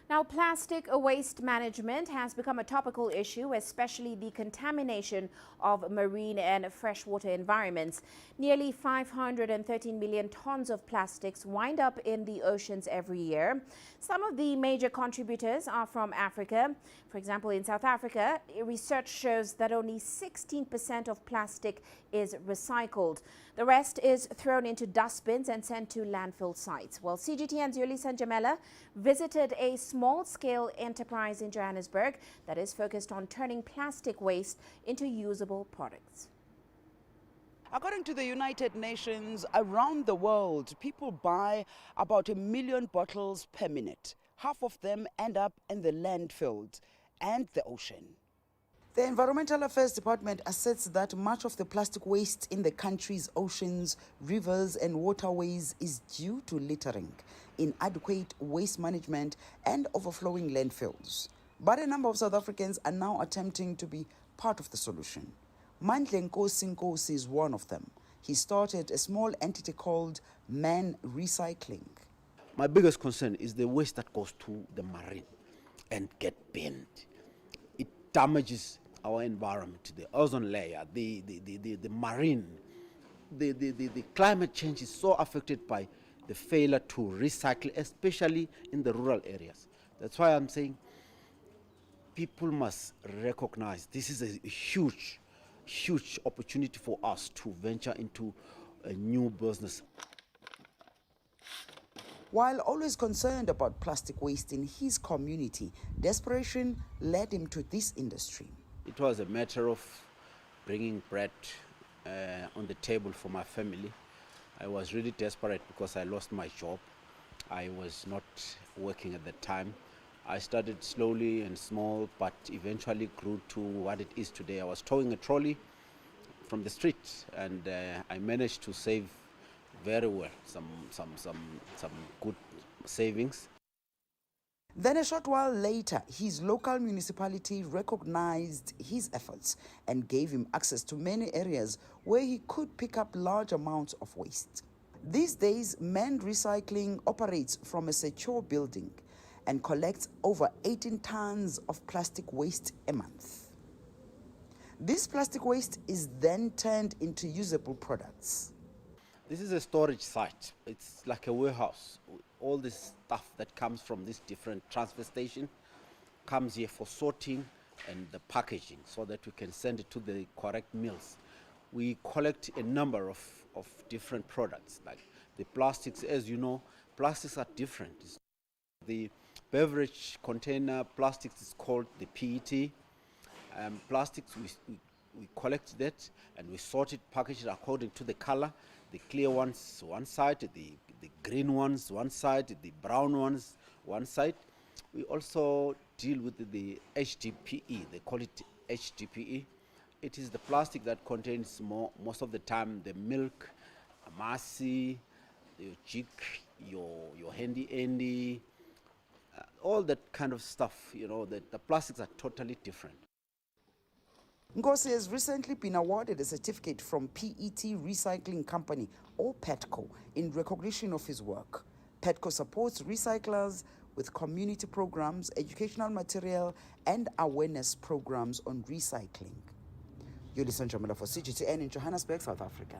Now, plastic waste management has become a topical issue, especially the contamination of marine and freshwater environments. Nearly 513 million tons of plastics wind up in the oceans every year. Some of the major contributors are from Africa. For example, in South Africa, research shows that only 16% of plastic is recycled. The rest is thrown into dustbins and sent to landfill sites. Well, CGTN's Yolisa Njamela visited a small-scale enterprise in Johannesburg that is focused on turning plastic waste into usable products. According to the United Nations, around the world, people buy about 1 million bottles per minute. Half of them end up in the landfills and the ocean. The Environmental Affairs Department asserts that much of the plastic waste in the country's oceans, rivers and waterways is due to littering, inadequate waste management and overflowing landfills. But a number of South Africans are now attempting to be part of the solution. Mandla Enkosi is one of them. He started a small entity called Man Recycling. My biggest concern is the waste that goes to the marine and get burned. It damages our environment, the ozone layer, the marine. The climate change is so affected by the failure to recycle, especially in the rural areas. That's why I'm saying people must recognize this is a huge opportunity for us to venture into a new business. While always concerned about plastic waste in his community, desperation led him to this industry. It was a matter of bringing bread on the table for my family. I was really desperate because I lost my job. I was not working at the time. I started slowly and small, but eventually grew to what it is today. I was towing a trolley from the street, and I managed to save very well, some good savings. Then a short while later, his local municipality recognized his efforts and gave him access to many areas where he could pick up large amounts of waste. These days, Man Recycling operates from a secure building and collects over 18 tons of plastic waste a month. This plastic waste is then turned into usable products. This is a storage site. It's like a warehouse. All this stuff that comes from this different transfer station comes here for sorting and the packaging so that we can send it to the correct mills. We collect a number of different products, like the plastics. As you know, plastics are different. The beverage container plastics is called the PET. Plastics, we collect that and we sort it, package it according to the color. The clear ones one side, the green ones one side, the brown ones one side. We also deal with the HDPE. They call it HDPE. It is the plastic that contains most of the time the milk, amasi, your jik, your handy, all that kind of stuff. You know, the plastics are totally different. Nkosi has recently been awarded a certificate from PET Recycling Company, or PETCO, in recognition of his work. PETCO supports recyclers with community programs, educational material, and awareness programs on recycling. Yolisa Njamela for CGTN in Johannesburg, South Africa.